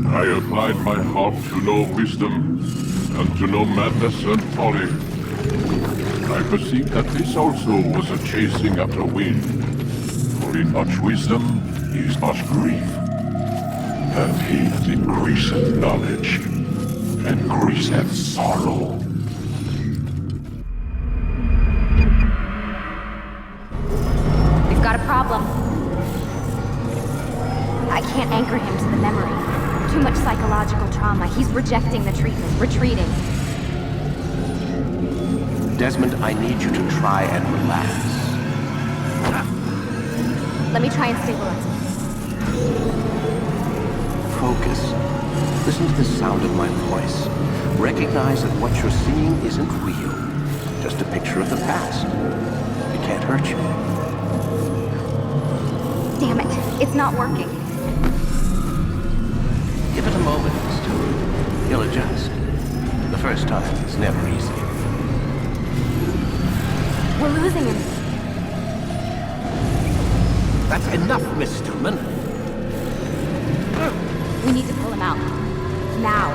I applied my heart to know wisdom, and to know madness and folly. I perceived that this also was a chasing after wind. For in much wisdom is much grief. And he that increaseth knowledge increaseth sorrow. We've got a problem. I can't anchor him to the memory. Too much psychological trauma. He's rejecting the treatment, retreating. Desmond, I need you to try and relax. Let me try and stabilize him. Focus. Listen to the sound of my voice. Recognize that what you're seeing isn't real. Just a picture of the past. It can't hurt you. Damn it, it's not working. Give it a moment, Stu. He'll adjust. The first time is never easy. We're losing him. That's enough, Miss Stillman. We need to pull him out. Now.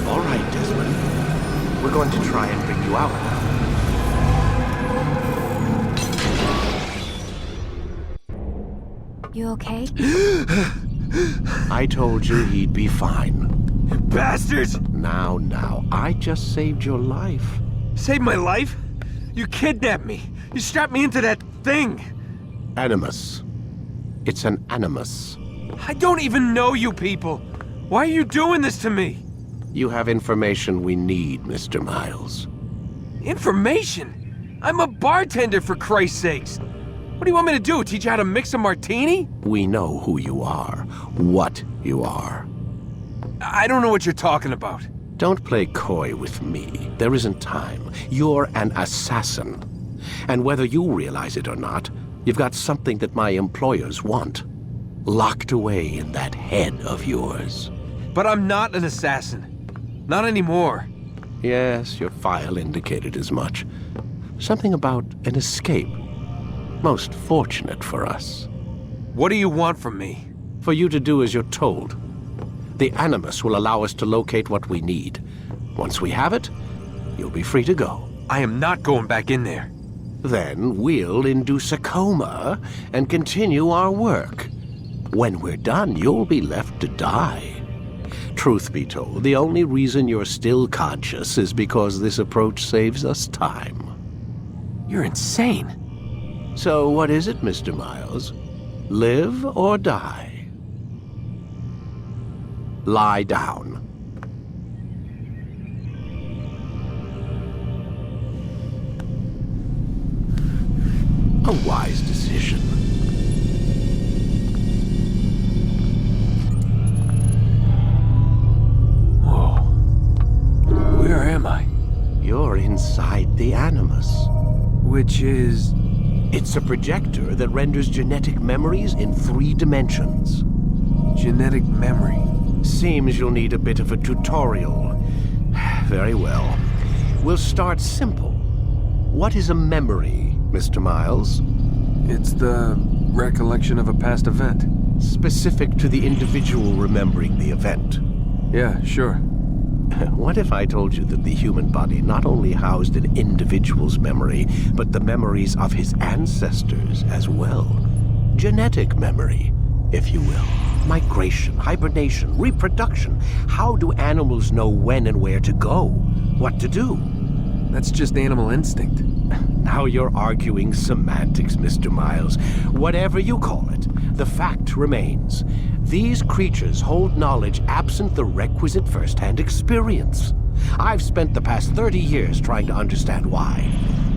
All right, Desmond. We're going to try and bring you out now. You okay? I told you he'd be fine. Bastards! Now, I just saved your life. Saved my life? You kidnapped me. You strapped me into that thing. Animus. It's an animus. I don't even know you people. Why are you doing this to me? You have information we need, Mr. Miles. Information? I'm a bartender, for Christ's sakes. What do you want me to do? Teach you how to mix a martini? We know who you are, what you are. I don't know what you're talking about. Don't play coy with me. There isn't time. You're an assassin. And whether you realize it or not, you've got something that my employers want. Locked away in that head of yours. But I'm not an assassin. Not anymore. Yes, your file indicated as much. Something about an escape. Most fortunate for us. What do you want from me? For you to do as you're told. The Animus will allow us to locate what we need. Once we have it, you'll be free to go. I am not going back in there. Then we'll induce a coma and continue our work. When we're done, you'll be left to die. Truth be told, the only reason you're still conscious is because this approach saves us time. You're insane. So what is it, Mr. Miles? Live or die? Lie down. A wise decision. Whoa. Where am I? You're inside the Animus. Which is... It's a projector that renders genetic memories in 3 dimensions. genetic memory. Seems you'll need a bit of a tutorial. Very well. We'll start simple. What is a memory, Mr. Miles? It's the recollection of a past event. Specific to the individual remembering the event. Yeah, sure. What if I told you that the human body not only housed an individual's memory, but the memories of his ancestors as well? Genetic memory, if you will. Migration, hibernation, reproduction. How do animals know when and where to go? What to do? That's just animal instinct. Now you're arguing semantics, Mr. Miles. Whatever you call it, the fact remains. These creatures hold knowledge absent the requisite first-hand experience. I've spent the past 30 years trying to understand why.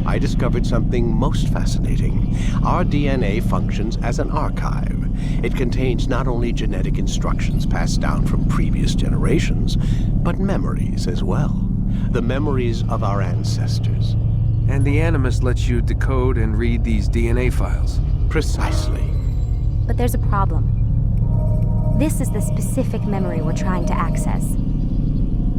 I discovered something most fascinating. Our DNA functions as an archive. It contains not only genetic instructions passed down from previous generations, but memories as well. The memories of our ancestors. And the Animus lets you decode and read these DNA files. Precisely. But there's a problem. This is the specific memory we're trying to access.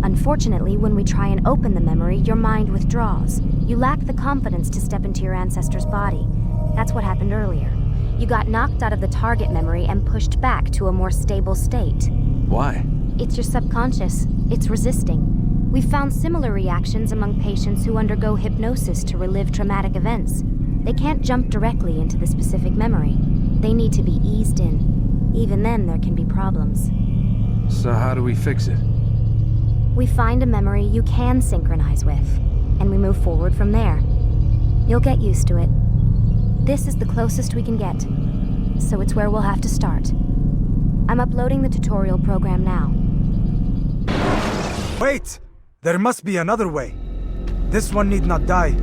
Unfortunately, when we try and open the memory, your mind withdraws. You lack the confidence to step into your ancestor's body. That's what happened earlier. You got knocked out of the target memory and pushed back to a more stable state. Why? It's your subconscious. It's resisting. We've found similar reactions among patients who undergo hypnosis to relive traumatic events. They can't jump directly into the specific memory. They need to be eased in. Even then, there can be problems. So how do we fix it? We find a memory you can synchronize with, and we move forward from there. You'll get used to it. This is the closest we can get, so it's where we'll have to start. I'm uploading the tutorial program now. Wait! There must be another way. This one need not die.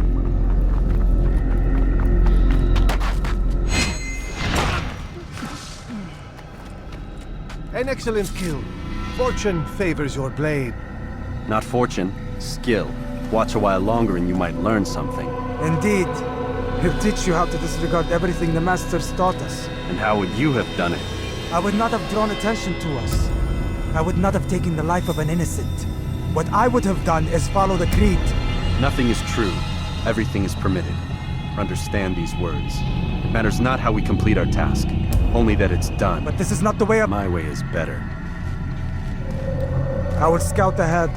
An excellent kill. Fortune favors your blade. Not fortune, skill. Watch a while longer and you might learn something. Indeed. He'll teach you how to disregard everything the Masters taught us. And how would you have done it? I would not have drawn attention to us. I would not have taken the life of an innocent. What I would have done is follow the creed. Nothing is true. Everything is permitted. Understand these words. It matters not how we complete our task, only that it's done. But this is not the way of... My way is better. I will scout ahead.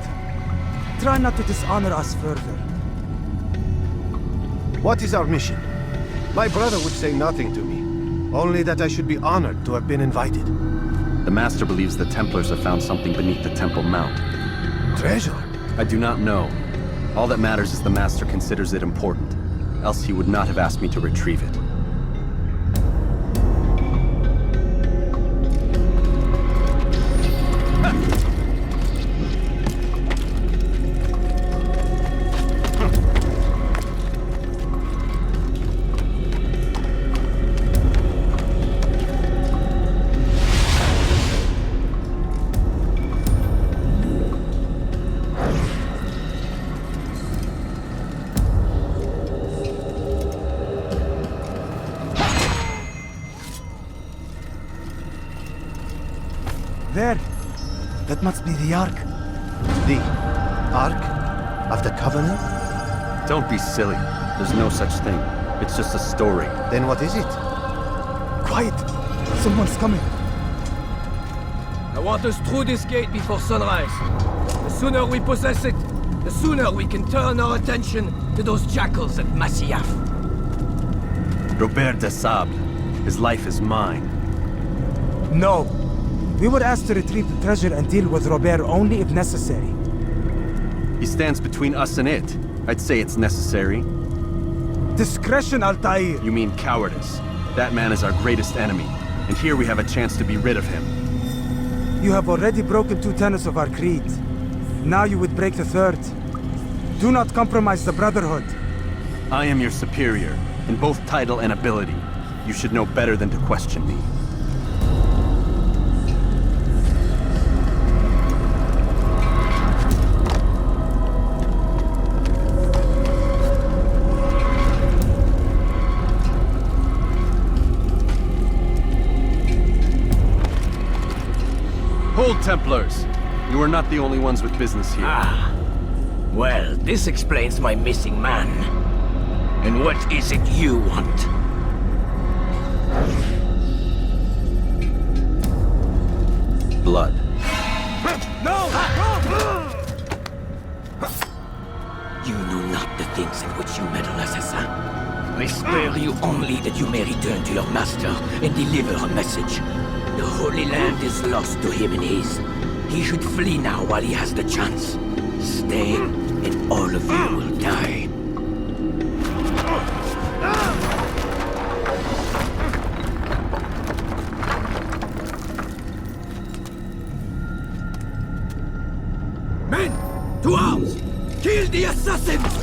Try not to dishonor us further. What is our mission? My brother would say nothing to me. Only that I should be honored to have been invited. The Master believes the Templars have found something beneath the Temple Mount. Treasure? I do not know. All that matters is the Master considers it important. Else he would not have asked me to retrieve it. There. That must be the Ark. The Ark of the Covenant? Don't be silly. There's no such thing. It's just a story. Then what is it? Quiet! Someone's coming. I want us through this gate before sunrise. The sooner we possess it, the sooner we can turn our attention to those jackals at Masyaf. Robert de Sable. His life is mine. No. We were asked to retrieve the treasure and deal with Robert only if necessary. He stands between us and it. I'd say it's necessary. Discretion, Altair! You mean cowardice. That man is our greatest enemy, and here we have a chance to be rid of him. You have already broken 2 tenets of our creed. Now you would break the 3rd. Do not compromise the Brotherhood. I am your superior, in both title and ability. You should know better than to question me. Hold, Templars! You are not the only ones with business here. Ah. Well, this explains my missing man. And what is it you want? Blood. No! You know not the things in which you meddle, assassin. I spare you only that you may return to your master and deliver a message. The Holy Land is lost to him and his. He should flee now while he has the chance. Stay, and all of you will die. Men, to arms! assassins!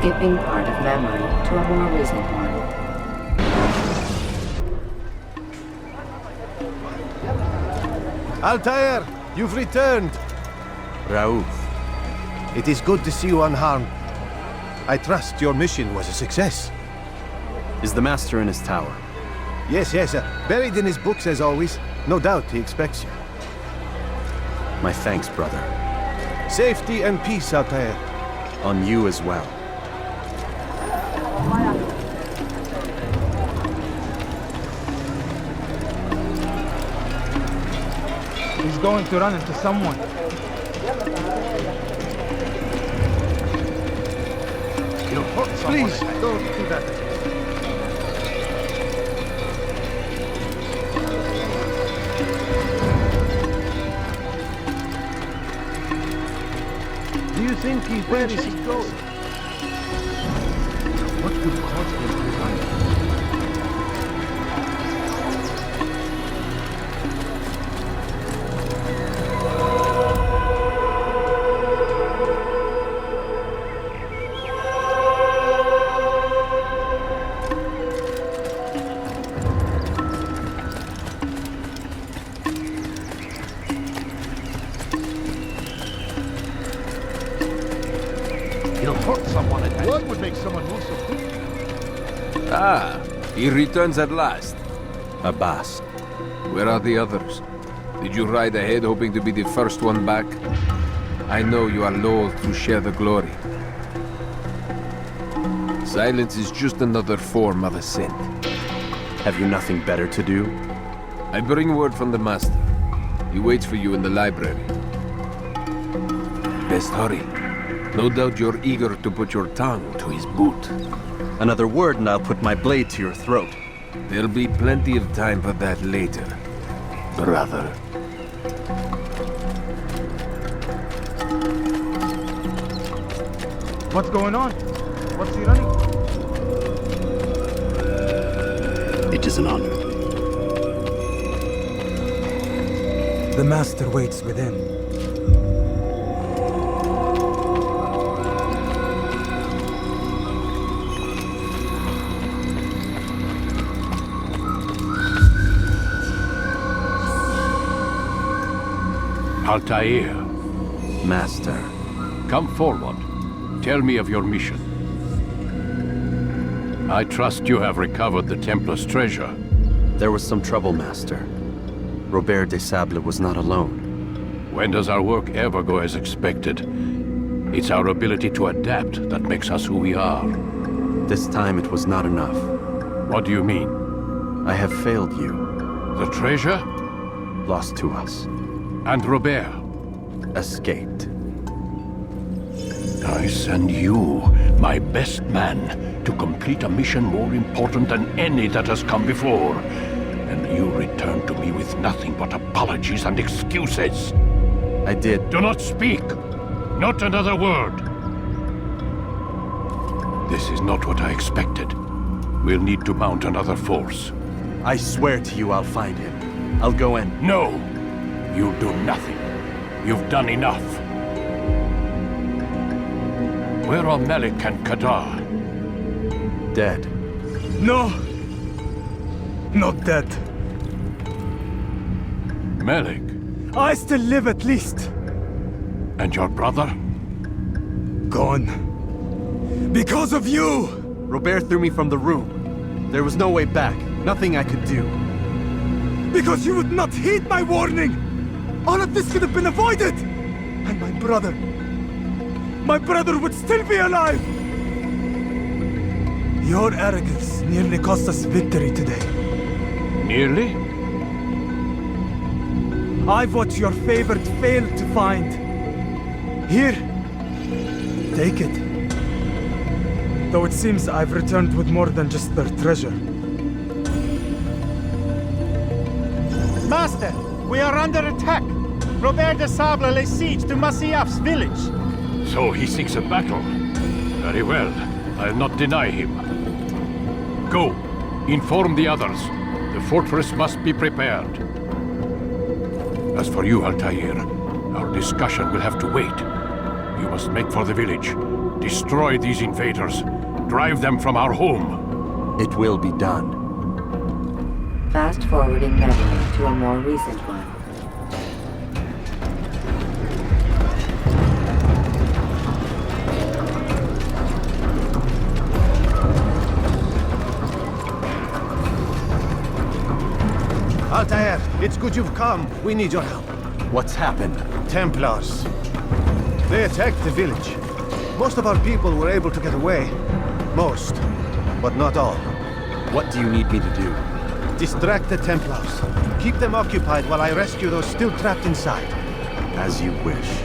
Skipping part of memory to a more recent one. Altair, you've returned. Raouf. It is good to see you unharmed. I trust your mission was a success. Is the Master in his tower? Yes, buried in his books as always. No doubt he expects you. My thanks, brother. Safety and peace, Altair. On you as well. He's going to run into someone. Please, don't do that. Do you think where is he going? What would cause him to run? He'll hurt someone at that. What would make someone move so quick? Ah, he returns at last. Abbas. Where are the others? Did you ride ahead hoping to be the first one back? I know you are loath to share the glory. Silence is just another form of assent. Have you nothing better to do? I bring word from the Master. He waits for you in the library. Best hurry. No doubt you're eager to put your tongue to his boot. Another word and I'll put my blade to your throat. There'll be plenty of time for that later, brother. What's going on? What's he running? It is an honor. The Master waits within. Altair, Master. come forward. Tell me of your mission. I trust you have recovered the Templar's treasure. There was some trouble, Master. Robert de Sable was not alone. When does our work ever go as expected? It's our ability to adapt that makes us who we are. This time it was not enough. What do you mean? I have failed you. The treasure? Lost to us. And Robert? Escaped. I send you, my best man, to complete a mission more important than any that has come before. And you return to me with nothing but apologies and excuses. I did. Do not speak! Not another word! This is not what I expected. We'll need to mount another force. I swear to you I'll find him. I'll go in. No! You'll do nothing. You've done enough. Where are Melik and Kadar? Dead. No! Not dead. Melik? I still live at least. And your brother? Gone. Because of you! Robert threw me from the room. There was no way back. Nothing I could do. Because you would not heed my warning! All of this could have been avoided! And my brother would still be alive! Your arrogance nearly cost us victory today. Nearly? I've what your favorite failed to find. Here. Take it. Though it seems I've returned with more than just their treasure. Master, we are under attack. Robert de Sable lays siege to Masyaf's village. So he seeks a battle. Very well. I'll not deny him. Go. Inform the others. The fortress must be prepared. As for you, Altair, our discussion will have to wait. You must make for the village. Destroy these invaders. Drive them from our home. It will be done. Fast-forwarding memory to a more recent one. Altair, it's good you've come. We need your help. What's happened? Templars. They attacked the village. Most of our people were able to get away. Most, but not all. What do you need me to do? Distract the Templars. Keep them occupied while I rescue those still trapped inside. As you wish.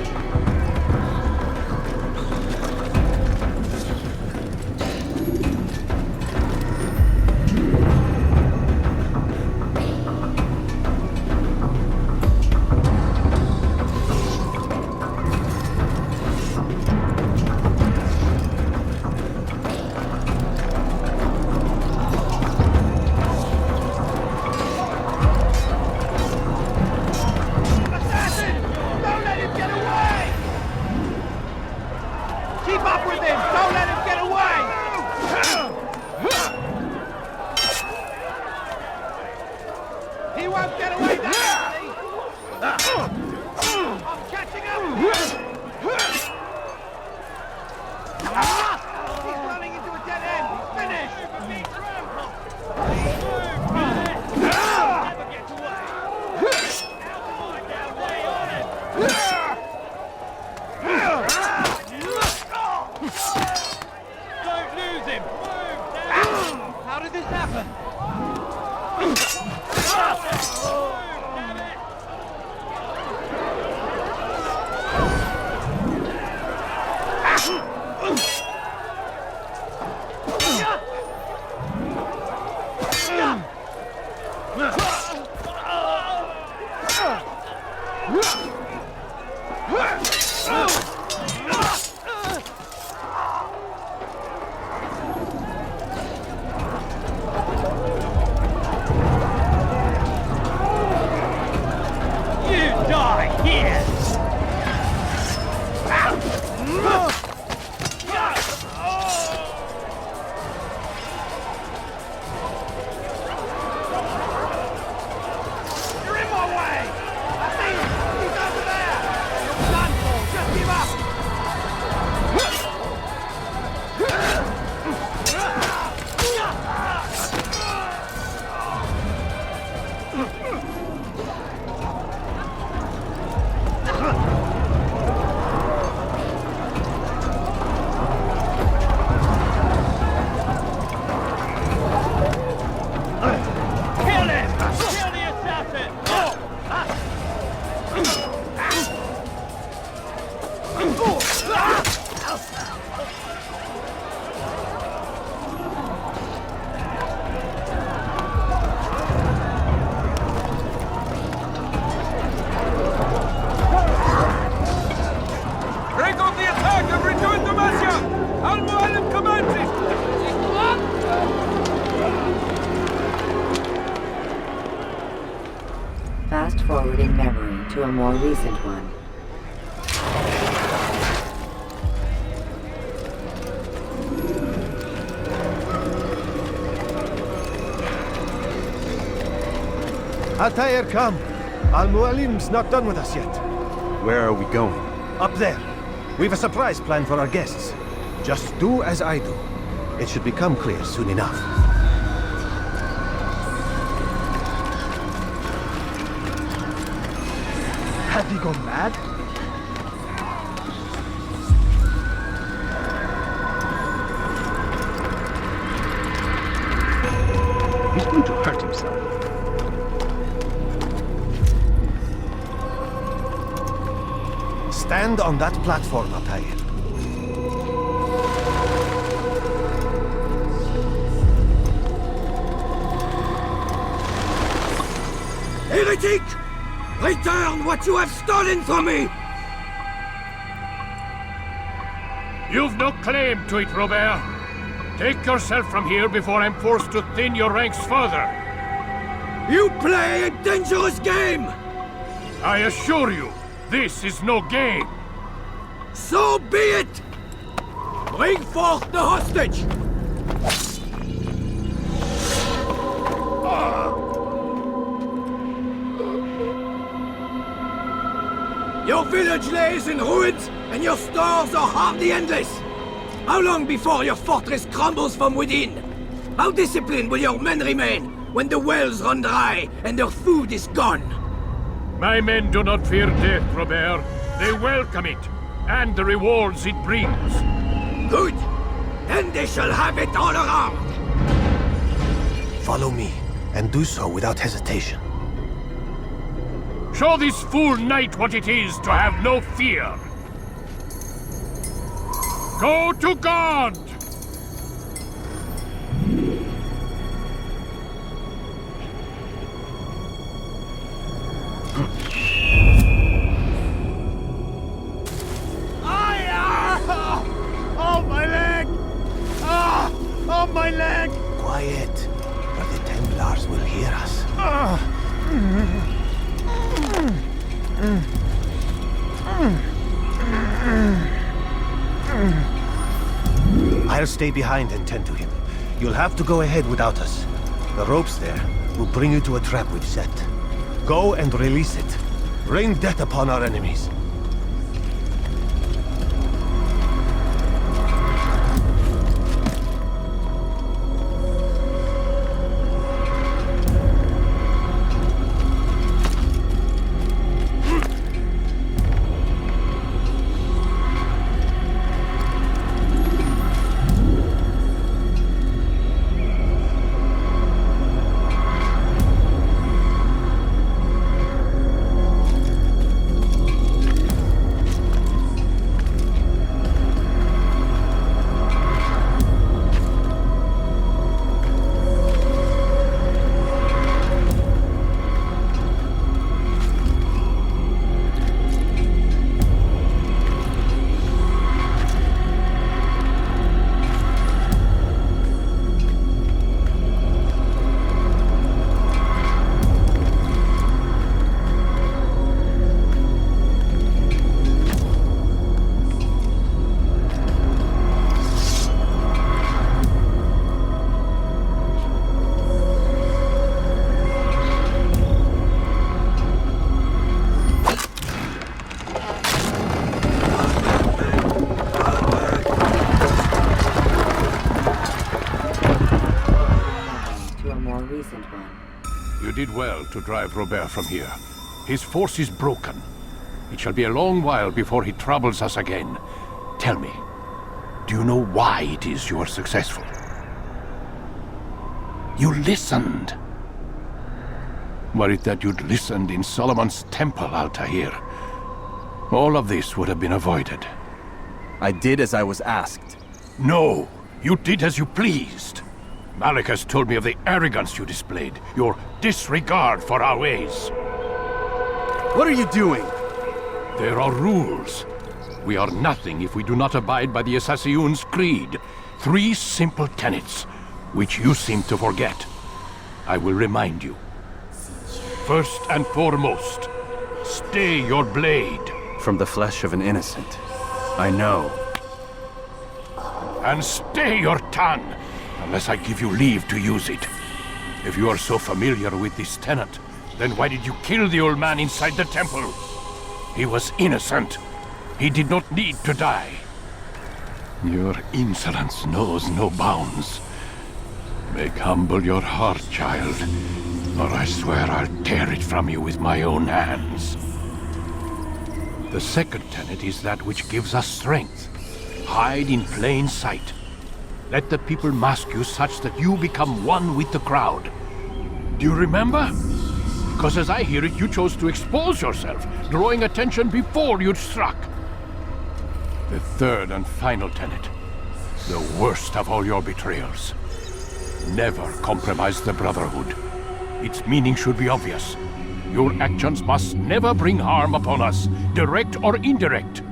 Fast-forwarding memory to a more recent one. Altair, come. Al-Mualim's not done with us yet. Where are we going? Up there. We've a surprise plan for our guests. Just do as I do. It should become clear soon enough. Have he gone mad? He's going to hurt himself. Stand on that platform, Altair. Heretic! Return what you have stolen from me! You've no claim to it, Robert. Take yourself from here before I'm forced to thin your ranks further. You play a dangerous game! I assure you, this is no game. So be it! Bring forth the hostage! Your village lays in ruins, and your stores are hardly endless. How long before your fortress crumbles from within? How disciplined will your men remain when the wells run dry and their food is gone? My men do not fear death, Robert. They welcome it, and the rewards it brings. Good! Then they shall have it all around! Follow me, and do so without hesitation. Show this fool knight what it is to have no fear. Go to God! Oh, my leg! Ah! Oh, my leg! Quiet, or the Templars will hear us. I'll stay behind and tend to him. You'll have to go ahead without us. The ropes there will bring you to a trap we've set. Go and release it. Rain death upon our enemies. You did well to drive Robert from here. His force is broken. It shall be a long while before he troubles us again. Tell me, do you know why it is you are successful? You listened. Were it that you'd listened in Solomon's temple, Altair, all of this would have been avoided. I did as I was asked. No, you did as you pleased. Malik has told me of the arrogance you displayed, your disregard for our ways. What are you doing? There are rules. We are nothing if we do not abide by the Assassin's creed. 3 simple tenets, which you seem to forget. I will remind you. First and foremost, stay your blade. From the flesh of an innocent. I know. And stay your tongue, unless I give you leave to use it. If you are so familiar with this tenet, then why did you kill the old man inside the temple? He was innocent. He did not need to die. Your insolence knows no bounds. Make humble your heart, child, or I swear I'll tear it from you with my own hands. The second tenet is that which gives us strength. Hide in plain sight. Let the people mask you such that you become one with the crowd. Do you remember? Because as I hear it, you chose to expose yourself, drawing attention before you'd struck. The third and final tenet. The worst of all your betrayals. Never compromise the Brotherhood. Its meaning should be obvious. Your actions must never bring harm upon us, direct or indirect.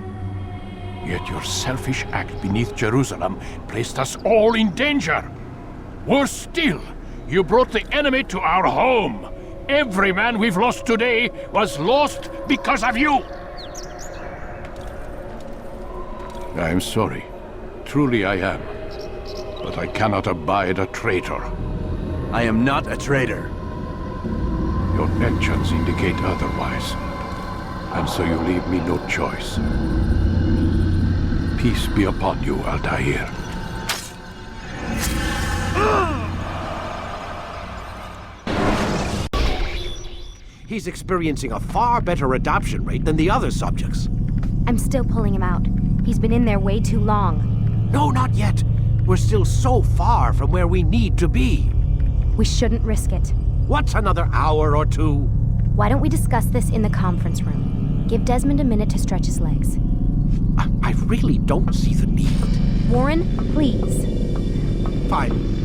Yet your selfish act beneath Jerusalem placed us all in danger. Worse still, you brought the enemy to our home. Every man we've lost today was lost because of you. I'm sorry. Truly I am. But I cannot abide a traitor. I am not a traitor. Your actions indicate otherwise. And so you leave me no choice. Peace be upon you, Altair. He's experiencing a far better adoption rate than the other subjects. I'm still pulling him out. He's been in there way too long. No, not yet. We're still so far from where we need to be. We shouldn't risk it. What's another hour or two? Why don't we discuss this in the conference room? Give Desmond a minute to stretch his legs. I really don't see the need. Warren, please. Fine.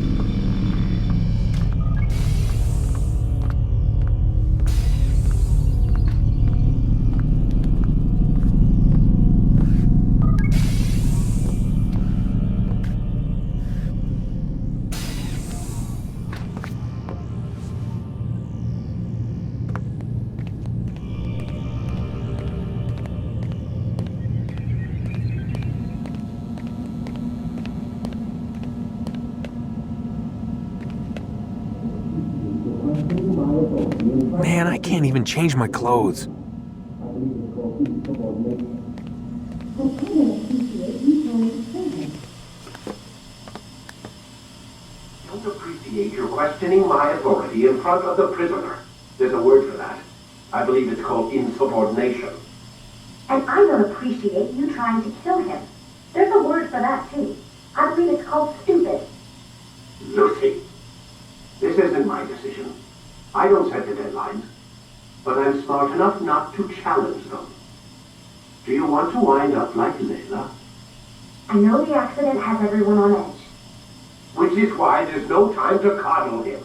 Man, I can't even change my clothes. Don't appreciate your questioning my authority in front of the prisoner. There's a word for that. I believe it's called insubordination. And I don't appreciate you trying to kill him. There's a word for that, too. I believe it's called stupid. Lucy, this isn't my decision. I don't set the deadlines. But I'm smart enough not to challenge them. Do you want to wind up like Layla? I know the accident has everyone on edge. Which is why there's no time to coddle him.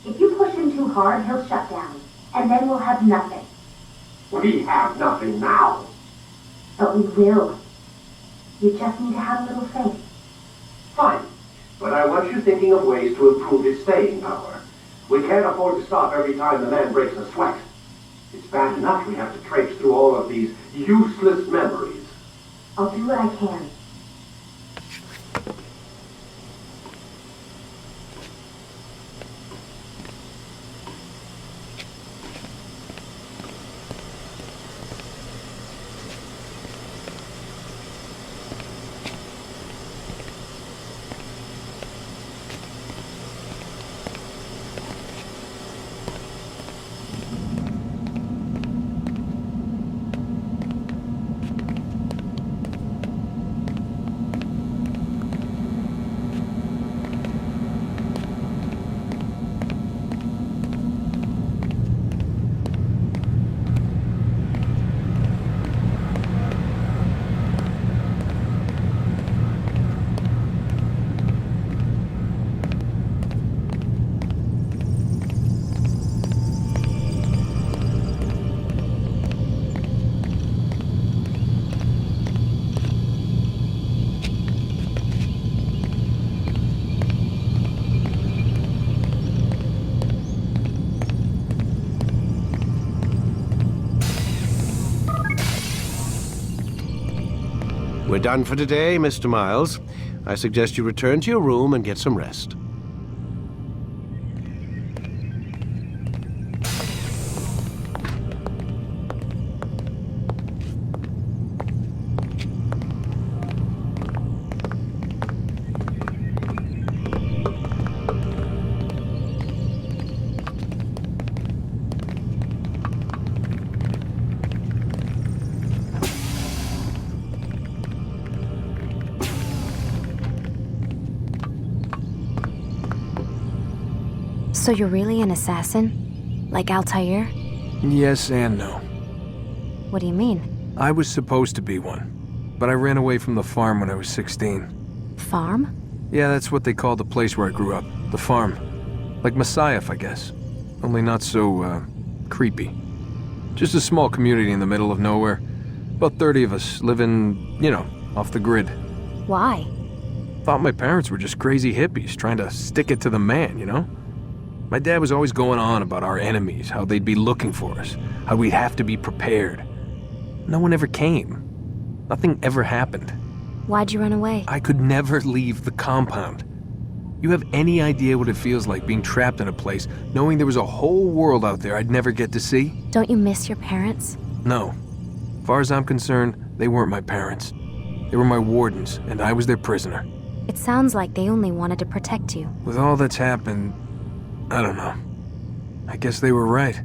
If you push him too hard, he'll shut down. And then we'll have nothing. We have nothing now. But we will. You just need to have a little faith. Fine. But I want you thinking of ways to improve his staying power. We can't afford to stop every time the man breaks a sweat. It's bad enough we have to traipse through all of these useless memories. I'll do what I can. We're done for today, Mr. Miles. I suggest you return to your room and get some rest. So you're really an assassin? Like Altair? Yes and no. What do you mean? I was supposed to be one. but I ran away from the farm when I was 16. Farm? Yeah, that's what they called the place where I grew up. The farm. Like Masyaf, I guess. Only not so, creepy. Just a small community in the middle of nowhere. About 30 of us living, you know, off the grid. Why? Thought my parents were just crazy hippies trying to stick it to the man, you know? My dad was always going on about our enemies, how they'd be looking for us, how we'd have to be prepared. No one ever came. Nothing ever happened. Why'd you run away? I could never leave the compound. You have any idea what it feels like being trapped in a place, knowing there was a whole world out there I'd never get to see? Don't you miss your parents? No. As far as I'm concerned, they weren't my parents. They were my wardens, and I was their prisoner. It sounds like they only wanted to protect you. With all that's happened, I don't know. I guess they were right.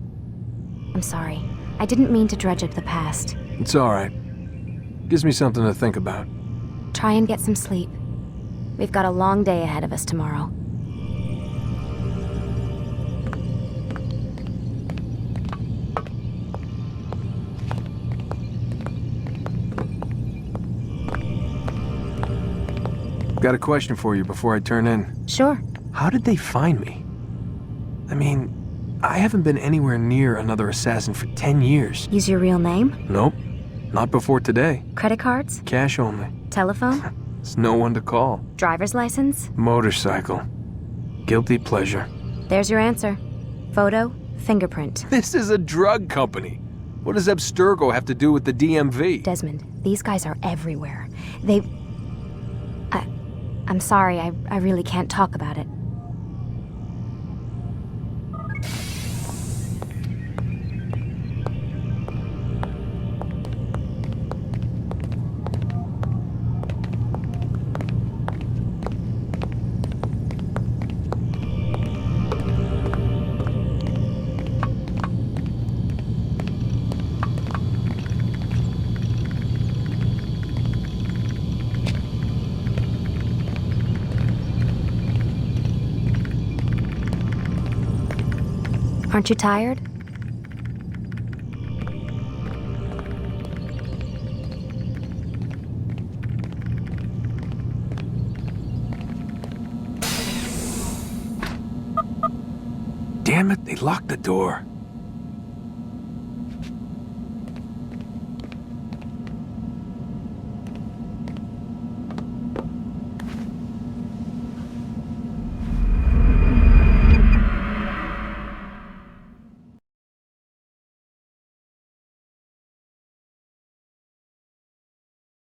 I'm sorry. I didn't mean to dredge up the past. It's all right. Gives me something to think about. Try and get some sleep. We've got a long day ahead of us tomorrow. Got a question for you before I turn in. Sure. How did they find me? I mean, I haven't been anywhere near another assassin for 10 years. Use your real name? Nope. Not before today. Credit cards? Cash only. Telephone? There's no one to call. Driver's license? Motorcycle. Guilty pleasure. There's your answer. Photo, fingerprint. This is a drug company. What does Abstergo have to do with the DMV? Desmond, these guys are everywhere. I'm sorry, I really can't talk about it. Aren't you tired? Damn it, they locked the door.